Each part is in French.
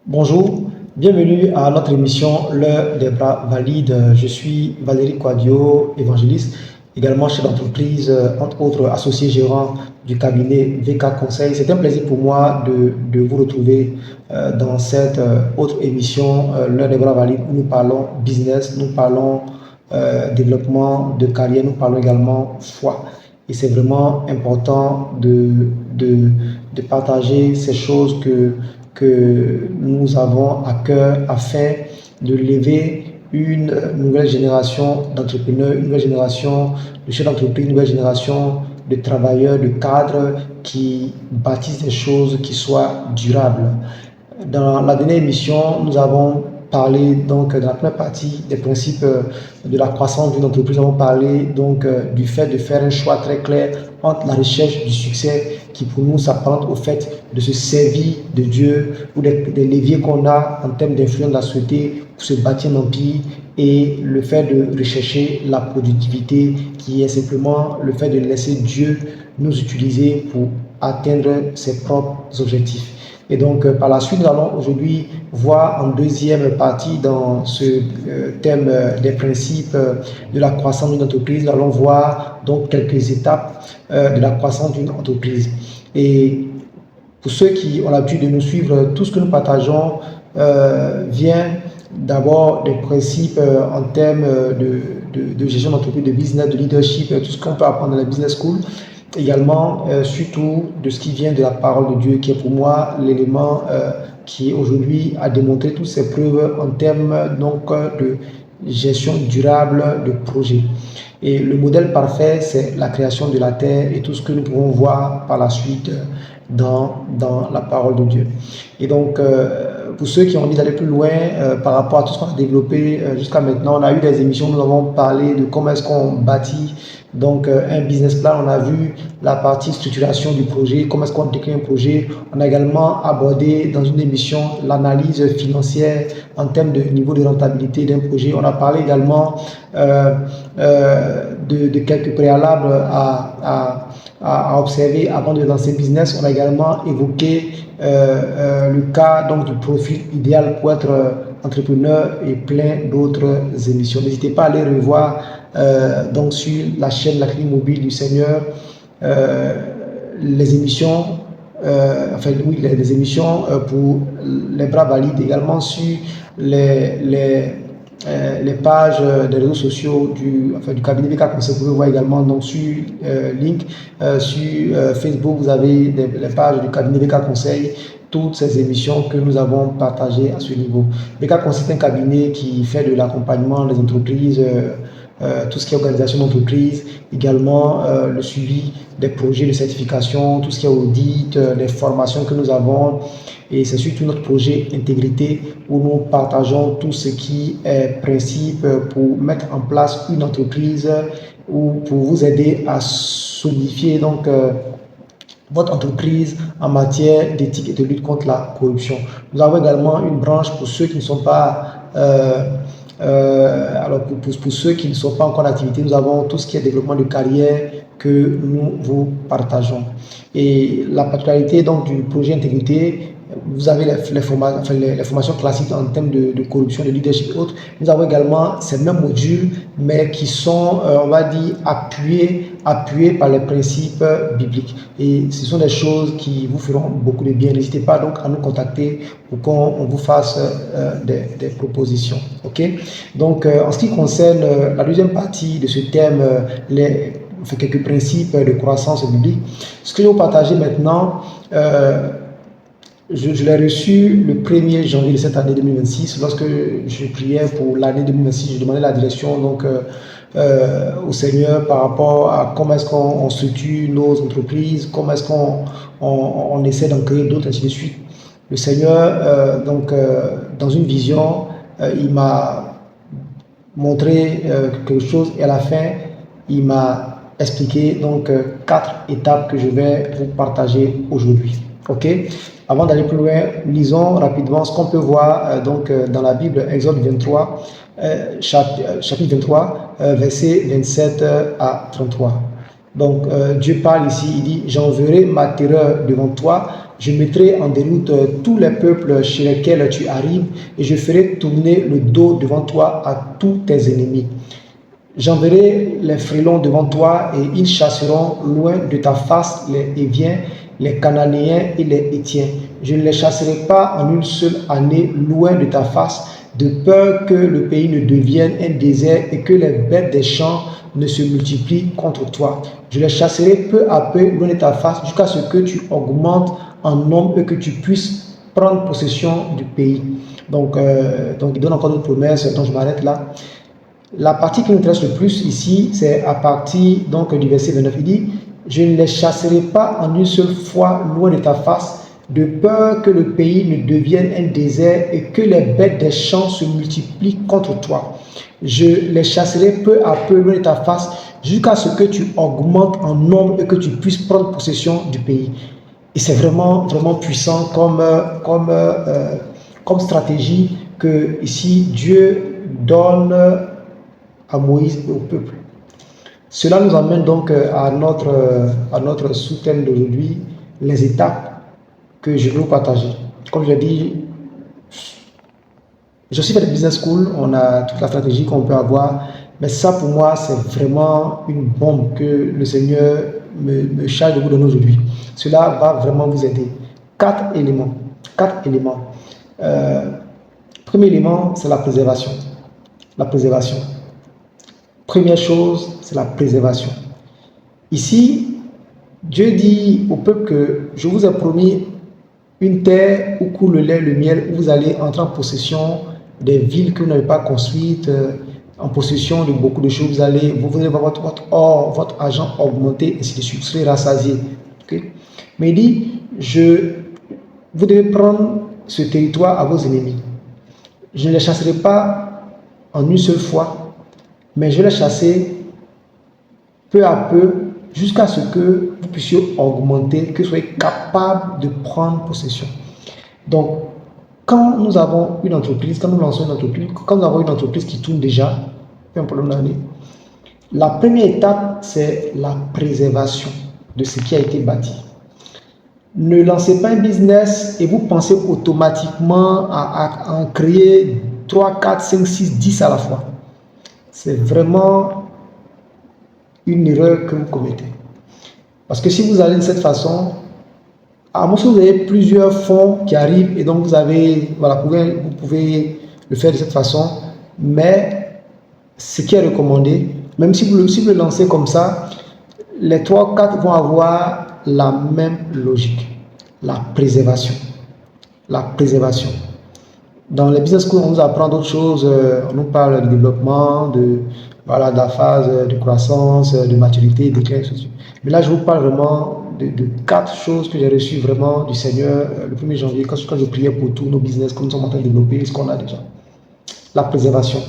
Bonjour, bienvenue à notre émission L'heure des bras valides. Je suis Valérie Quadio, évangéliste, également chef d'entreprise, entre autres associé gérant du cabinet VK Conseil. C'est un plaisir pour moi de vous retrouver dans cette autre émission L'heure des bras valides où nous parlons business, nous parlons développement de carrière, nous parlons également foi. Et c'est vraiment important de partager ces choses que nous avons à cœur afin de lever une nouvelle génération d'entrepreneurs, une nouvelle génération de chefs d'entreprise, une nouvelle génération de travailleurs, de cadres qui bâtissent des choses qui soient durables. Dans la dernière émission, nous avons parlé donc dans la première partie des principes de la croissance d'une entreprise. Nous avons parlé donc du fait de faire un choix très clair entre la recherche du succès qui pour nous s'apparente au fait de se servir de Dieu ou des leviers qu'on a en termes d'influence de la société pour se bâtir un empire et le fait de rechercher la productivité qui est simplement le fait de laisser Dieu nous utiliser pour atteindre ses propres objectifs. Et donc, par la suite, nous allons aujourd'hui voir en deuxième partie dans ce thème des principes de la croissance d'une entreprise. Nous allons voir donc quelques étapes de la croissance d'une entreprise. Et pour ceux qui ont l'habitude de nous suivre, tout ce que nous partageons vient d'abord des principes en termes de gestion d'entreprise, de business, de leadership, tout ce qu'on peut apprendre dans la business school. Également, surtout de ce qui vient de la parole de Dieu, qui est pour moi l'élément qui aujourd'hui a démontré toutes ses preuves en termes donc de gestion durable de projet. Et le modèle parfait, c'est la création de la terre et tout ce que nous pouvons voir par la suite dans la parole de Dieu. Et donc, pour ceux qui ont envie d'aller plus loin par rapport à tout ce qu'on a développé jusqu'à maintenant, on a eu des émissions où nous avons parlé de comment est-ce qu'on bâtit donc un business plan. On a vu la partie structuration du projet, comment est-ce qu'on décrit un projet. On a également abordé dans une émission l'analyse financière en termes de niveau de rentabilité d'un projet. On a parlé également de quelques préalables à observer avant de lancer business. On a également évoqué le cas donc du profil idéal pour être entrepreneur et plein d'autres émissions. N'hésitez pas à aller revoir donc sur la chaîne La Clinique Mobile du Seigneur les émissions les émissions pour les bras valides, également sur les pages des réseaux sociaux du cabinet VK Conseil. Vous pouvez voir également donc, sur link sur Facebook, vous avez les pages du cabinet VK Conseil, toutes ces émissions que nous avons partagées à ce niveau. VK Conseil est un cabinet qui fait de l'accompagnement des entreprises, tout ce qui est organisation d'entreprise, également le suivi des projets de certification, tout ce qui est audit, les formations que nous avons. Et c'est surtout notre projet Intégrité où nous partageons tout ce qui est principe pour mettre en place une entreprise ou pour vous aider à solidifier donc votre entreprise en matière d'éthique et de lutte contre la corruption. Nous avons également une branche pour ceux qui ne sont pas alors pour ceux qui ne sont pas encore en activité, nous avons tout ce qui est développement de carrière que nous vous partageons. Et la particularité donc du projet Intégrité, vous avez les formations classiques en termes de corruption, de leadership et autres. Nous avons également ces mêmes modules, mais qui sont, on va dire, appuyés par les principes bibliques. Et ce sont des choses qui vous feront beaucoup de bien. N'hésitez pas donc à nous contacter pour qu'on vous fasse des propositions. Ok? Donc, en ce qui concerne la deuxième partie de ce thème, quelques principes de croissance biblique, ce que je vais vous partager maintenant, je l'ai reçu le 1er janvier de cette année 2026. Lorsque je priais pour l'année 2026, je demandais la direction donc, au Seigneur par rapport à comment est-ce qu'on structure nos entreprises, comment est-ce qu'on essaie d'en créer d'autres, ainsi de suite. Le Seigneur, dans une vision, il m'a montré quelque chose et à la fin, il m'a expliqué donc 4 étapes que je vais vous partager aujourd'hui. Ok? Avant d'aller plus loin, lisons rapidement ce qu'on peut voir dans la Bible, Exode 23, chapitre 23, versets 27 à 33. Donc Dieu parle ici, il dit « J'enverrai ma terreur devant toi Je mettrai en déroute tous les peuples chez lesquels tu arrives et je ferai tourner le dos devant toi à tous tes ennemis. J'enverrai les frélons devant toi et ils chasseront loin de ta face les Héviens, les Cananéens et les Hétiens. Je ne les chasserai pas en une seule année loin de ta face, de peur que le pays ne devienne un désert et que les bêtes des champs ne se multiplient contre toi. Je les chasserai peu à peu loin de ta face jusqu'à ce que tu augmentes en nombre et que tu puisses prendre possession du pays. Donc il donne encore d'autres promesses, donc je m'arrête là. La partie qui nous intéresse le plus ici, c'est à partir donc, du verset 29. Il dit, je ne les chasserai pas en une seule fois loin de ta face, de peur que le pays ne devienne un désert et que les bêtes des champs se multiplient contre toi. Je les chasserai peu à peu loin de ta face, jusqu'à ce que tu augmentes en nombre et que tu puisses prendre possession du pays. Et c'est vraiment, vraiment puissant comme stratégie que ici Dieu donne à Moïse et au peuple. Cela nous amène donc à notre sous-thème d'aujourd'hui, les étapes que je veux vous partager. Comme je l'ai dit, je suis fait de business school, on a toute la stratégie qu'on peut avoir, mais ça pour moi c'est vraiment une bombe que le Seigneur me charge de vous donner aujourd'hui. Cela va vraiment vous aider. 4 éléments. 4 éléments. Premier élément, c'est la préservation. La préservation. Première chose, c'est la préservation. Ici, Dieu dit au peuple que je vous ai promis une terre où coule le lait, le miel, où vous allez entrer en possession des villes que vous n'avez pas construites, en possession de beaucoup de choses. Vous allez voir votre or, votre argent augmenter, ainsi de suite. Vous serez rassasié. Okay? Mais il dit, vous devez prendre ce territoire à vos ennemis. Je ne les chasserai pas en une seule fois, mais je vais les chasser peu à peu jusqu'à ce que vous puissiez augmenter, que vous soyez capable de prendre possession. Donc, quand nous avons une entreprise, quand nous lançons une entreprise, quand nous avons une entreprise qui tourne déjà, peu importe l'année, la première étape, c'est la préservation de ce qui a été bâti. Ne lancez pas un business et vous pensez automatiquement à en créer 3, 4, 5, 6, 10 à la fois. C'est vraiment une erreur que vous commettez. Parce que si vous allez de cette façon, à moins que vous avez plusieurs fonds qui arrivent et donc vous pouvez le faire de cette façon, mais ce qui est recommandé, même si vous le lancez comme ça, les 3, 4 vont avoir la même logique, la préservation. La préservation. Dans les business schools, on nous apprend d'autres choses, on nous parle de développement, de la phase de croissance, de maturité, de déclin, etc. Mais là, je vous parle vraiment de 4 choses que j'ai reçues vraiment du Seigneur le 1er janvier, quand je priais pour tous nos business que nous sommes en train de développer, ce qu'on a déjà. La préservation.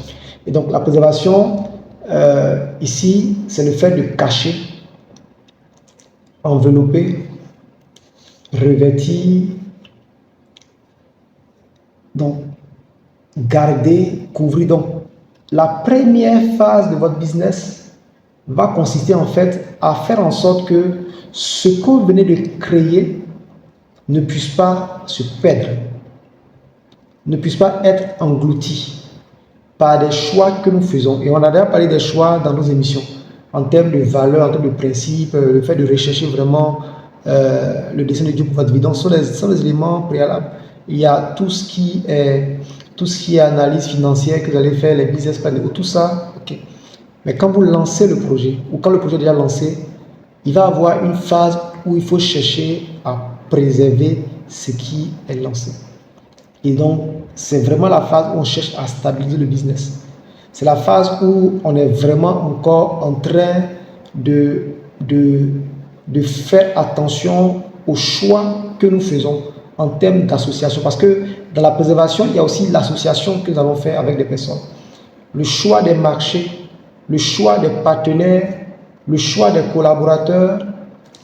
Et donc, la préservation, ici, c'est le fait de cacher, envelopper, revêtir, donc garder, couvrir. Donc, la première phase de votre business va consister en fait à faire en sorte que ce que vous venez de créer ne puisse pas se perdre, ne puisse pas être englouti par des choix que nous faisons. Et on a déjà parlé des choix dans nos émissions, en termes de valeurs, en termes de principes, le fait de rechercher vraiment le dessein de Dieu pour votre vie. Donc, ce sont les éléments préalables. Il y a tout ce qui est analyse financière que vous allez faire, les business plans, tout ça, ok. Mais quand vous lancez le projet, ou quand le projet est déjà lancé, il va y avoir une phase où il faut chercher à préserver ce qui est lancé. Et donc, c'est vraiment la phase où on cherche à stabiliser le business. C'est la phase où on est vraiment encore en train de faire attention aux choix que nous faisons en termes d'association. Parce que dans la préservation, il y a aussi l'association que nous avons fait avec des personnes. Le choix des marchés, le choix des partenaires, le choix des collaborateurs.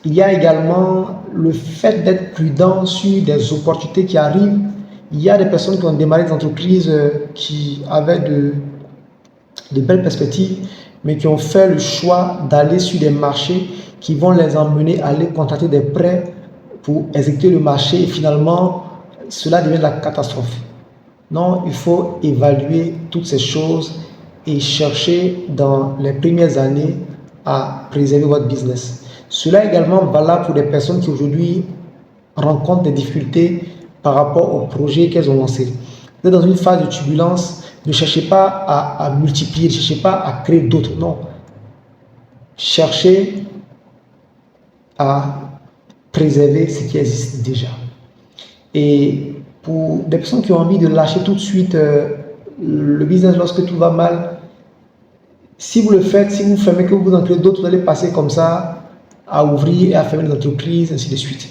Il y a également le fait d'être prudent sur des opportunités qui arrivent. Il y a des personnes qui ont démarré des entreprises qui avaient de belles perspectives, mais qui ont fait le choix d'aller sur des marchés qui vont les emmener à aller contracter des prêts pour exécuter le marché et finalement, cela devient la catastrophe. Non, il faut évaluer toutes ces choses et chercher dans les premières années à préserver votre business. Cela est également valable pour des personnes qui aujourd'hui rencontrent des difficultés par rapport au projet qu'elles ont lancé. Vous êtes dans une phase de turbulence, ne cherchez pas à multiplier, ne cherchez pas à créer d'autres, non. Cherchez à préserver ce qui existe déjà. Et pour des personnes qui ont envie de lâcher tout de suite le business lorsque tout va mal, si vous le faites, si vous fermez, que vous en créez d'autres, vous allez passer comme ça à ouvrir et à fermer des entreprises, ainsi de suite.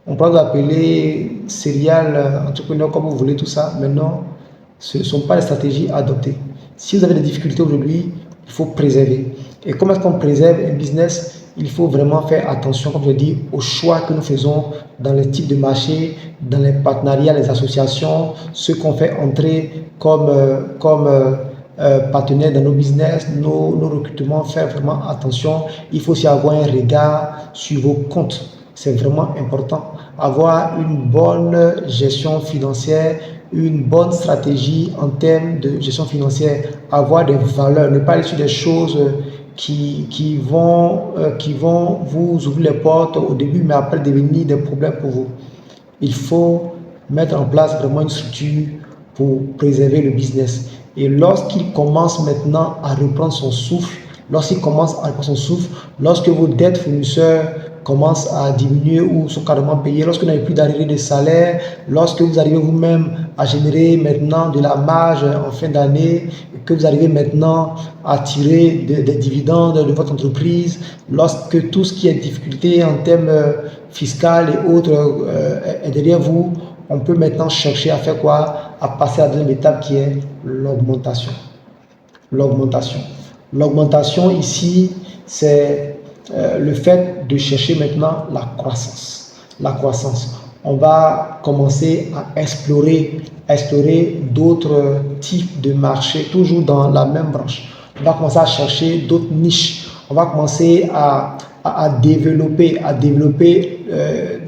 On peut vous appeler serial entrepreneur comme vous voulez, tout ça. Maintenant, ce ne sont pas les stratégies à adopter. Si vous avez des difficultés aujourd'hui, il faut préserver. Et comment est-ce qu'on préserve un business? Il faut vraiment faire attention, comme je dis, aux choix que nous faisons dans les types de marchés, dans les partenariats, les associations, ce qu'on fait entrer comme partenaires dans nos business, nos recrutements, faire vraiment attention. Il faut aussi avoir un regard sur vos comptes. C'est vraiment important. Avoir une bonne gestion financière, une bonne stratégie en termes de gestion financière, avoir des valeurs, ne pas aller sur des choses qui vont vous ouvrir les portes au début, mais après devenir des problèmes pour vous. Il faut mettre en place vraiment une structure pour préserver le business. Et lorsqu'il commence maintenant à reprendre son souffle, lorsque vos dettes fournisseurs commencent à diminuer ou sont carrément payées, lorsque vous n'avez plus d'arrivée de salaire, lorsque vous arrivez vous-même à générer maintenant de la marge en fin d'année, que vous arrivez maintenant à tirer des dividendes de votre entreprise, lorsque tout ce qui est difficulté en termes fiscaux et autres est derrière vous, on peut maintenant chercher à faire quoi? À passer à la deuxième étape qui est l'augmentation. L'augmentation ici, c'est le fait de chercher maintenant la croissance. On va commencer à explorer d'autres types de marchés, toujours dans la même branche. On va commencer à chercher d'autres niches. On va commencer à développer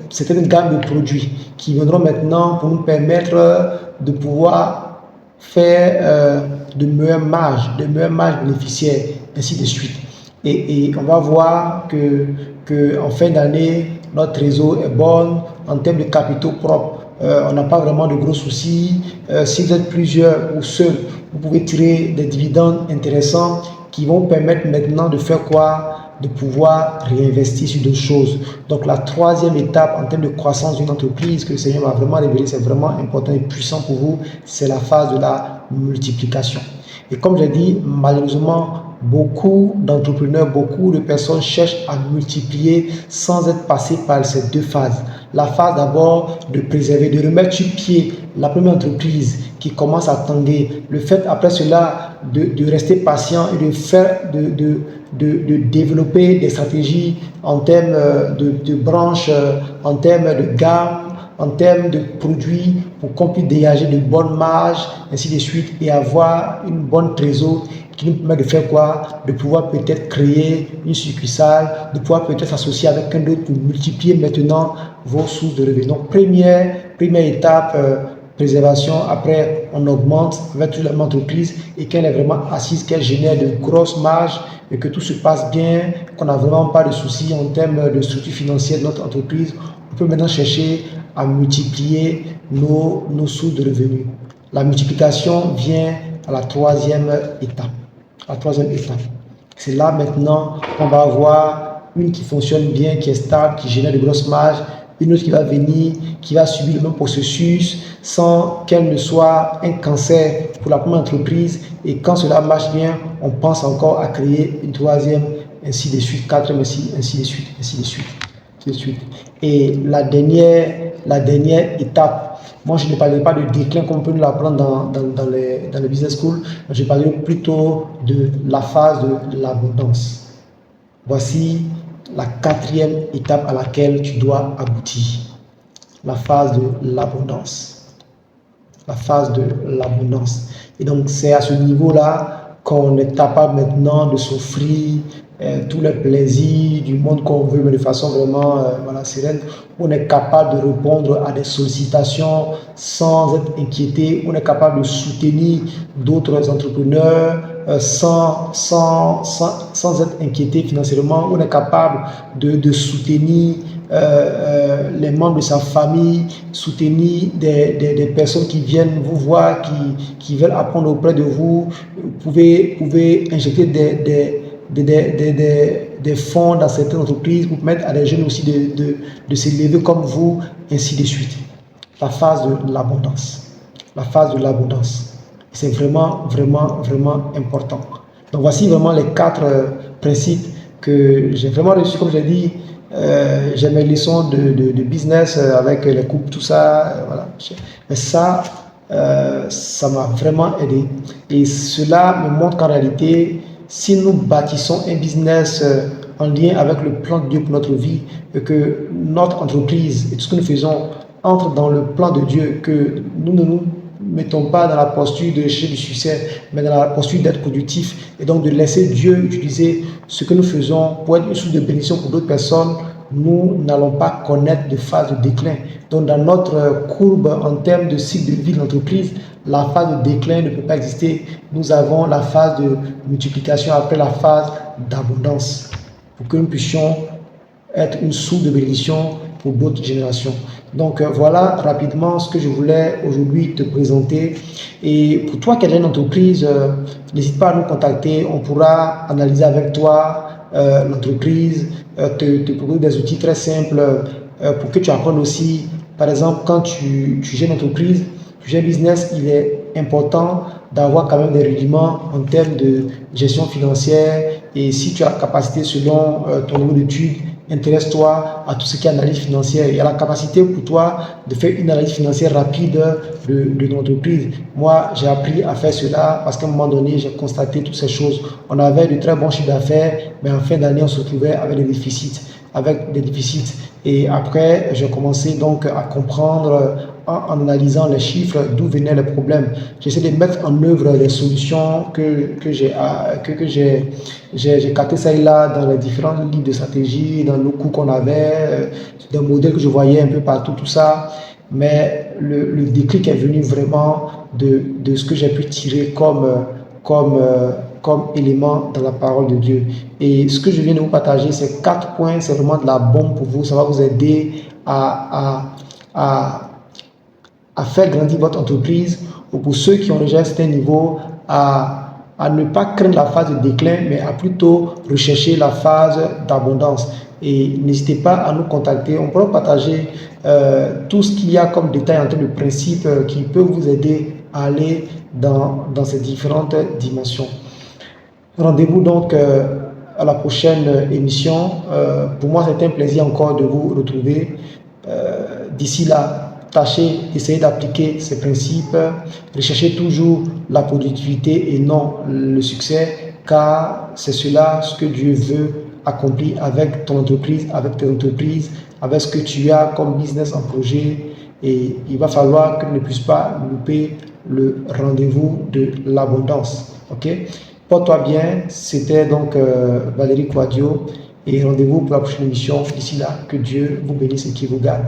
certaines gammes de produits qui viendront maintenant pour nous permettre de pouvoir faire de meilleures marges bénéficiaires, ainsi de suite. Et on va voir que en fin d'année, notre trésor est bon en termes de capitaux propres. On n'a pas vraiment de gros soucis. Si vous êtes plusieurs ou seuls, vous pouvez tirer des dividendes intéressants qui vont permettre maintenant de faire quoi? De pouvoir réinvestir sur d'autres choses. Donc la troisième étape en termes de croissance d'une entreprise que le Seigneur m'a vraiment révélé, c'est vraiment important et puissant pour vous, c'est la phase de la multiplication. Et comme j'ai dit, malheureusement, beaucoup d'entrepreneurs, beaucoup de personnes cherchent à multiplier sans être passés par ces deux phases. La phase d'abord de préserver, de remettre sur pied la première entreprise qui commence à tanguer. Le fait après cela de rester patient et de faire, de développer des stratégies en termes de branches, en termes de gamme, en termes de produits pour qu'on puisse dégager de bonnes marges, ainsi de suite, et avoir une bonne trésor qui nous permet de faire quoi? De pouvoir peut-être créer une succursale, de pouvoir peut-être s'associer avec un autre pour multiplier maintenant vos sources de revenus. Donc, première étape, préservation. Après, on augmente avec toute l'entreprise et qu'elle est vraiment assise, qu'elle génère de grosses marges et que tout se passe bien, qu'on n'a vraiment pas de soucis en termes de structure financière de notre entreprise. On peut maintenant chercher à multiplier nos sources de revenus. La multiplication vient à la troisième étape. C'est là maintenant qu'on va avoir une qui fonctionne bien, qui est stable, qui génère de grosses marges, une autre qui va venir, qui va subir le même processus sans qu'elle ne soit un cancer pour la première entreprise. Et quand cela marche bien, on pense encore à créer une troisième, ainsi de suite, quatrième, ainsi de suite. Et la dernière étape, moi je ne parlerai pas de déclin comme on peut nous l'apprendre dans les business schools, mais je parlerai plutôt de la phase de l'abondance. Voici la quatrième étape à laquelle tu dois aboutir. La phase de l'abondance. Et donc c'est à ce niveau-là qu'on est capable maintenant de s'offrir tous les plaisirs du monde qu'on veut, mais de façon vraiment voilà, sereine. On est capable de répondre à des sollicitations sans être inquiété. On est capable de soutenir d'autres entrepreneurs sans être inquiété financièrement. On est capable de soutenir les membres de sa famille, soutenir des personnes qui viennent vous voir, qui veulent apprendre auprès de vous. Vous pouvez injecter des fonds dans certaines entreprises pour permettre à des jeunes aussi de s'élever comme vous, ainsi de suite. La phase de l'abondance. La phase de l'abondance. C'est vraiment, vraiment, vraiment important. Donc voici vraiment les 4 principes que j'ai vraiment reçus, comme j'ai dit. J'ai mes leçons de business avec les couples, tout ça, voilà. Mais ça m'a vraiment aidé. Et cela me montre qu'en réalité, si nous bâtissons un business en lien avec le plan de Dieu pour notre vie, et que notre entreprise et tout ce que nous faisons entre dans le plan de Dieu, que nous ne nous mettons pas dans la posture de chercher du succès, mais dans la posture d'être productif et donc de laisser Dieu utiliser ce que nous faisons pour être une source de bénédiction pour d'autres personnes, nous n'allons pas connaître de phase de déclin. Donc dans notre courbe en termes de cycle de vie de l'entreprise, la phase de déclin ne peut pas exister. Nous avons la phase de multiplication après la phase d'abondance pour que nous puissions être une source de bénédiction pour d'autres générations. Donc voilà rapidement ce que je voulais aujourd'hui te présenter. Et pour toi qui as une entreprise, n'hésite pas à nous contacter. On pourra analyser avec toi l'entreprise, te proposer des outils très simples pour que tu apprennes aussi. Par exemple, quand tu gères une entreprise, tu gères un business, il est important d'avoir quand même des rudiments en termes de gestion financière. Et si tu as la capacité selon ton niveau d'études, intéresse-toi à tout ce qui est analyse financière. Il y a la capacité pour toi de faire une analyse financière rapide de ton entreprise. Moi, j'ai appris à faire cela parce qu'à un moment donné, j'ai constaté toutes ces choses. On avait de très bons chiffres d'affaires, mais en fin d'année, on se trouvait avec des déficits. Et après, j'ai commencé donc à comprendre en analysant les chiffres d'où venaient les problèmes. J'essaie de mettre en œuvre les solutions que j'ai capté ça et là dans les différents livres de stratégie, dans nos cours qu'on avait, des modèles que je voyais un peu partout, tout ça. Mais le déclic est venu vraiment de ce que j'ai pu tirer comme élément dans la parole de Dieu. Et ce que je viens de vous partager, ces 4 points, c'est vraiment de la bombe pour vous. Ça va vous aider à faire grandir votre entreprise, ou pour ceux qui ont déjà un certain niveau, à ne pas craindre la phase de déclin, mais à plutôt rechercher la phase d'abondance. Et n'hésitez pas à nous contacter. On pourra partager tout ce qu'il y a comme détail en termes de principes qui peut vous aider à aller dans ces différentes dimensions. Rendez-vous donc à la prochaine émission. Pour moi, c'est un plaisir encore de vous retrouver. D'ici là, tâchez d'essayer d'appliquer ces principes. Recherchez toujours la productivité et non le succès, car c'est cela ce que Dieu veut accomplir avec ton entreprise, avec tes entreprises, avec ce que tu as comme business en projet. Et il va falloir que tu ne puisses pas louper le rendez-vous de l'abondance. Ok? Porte-toi bien. C'était donc Valérie Quadio. Et rendez-vous pour la prochaine émission. D'ici là, que Dieu vous bénisse et qu'il vous garde.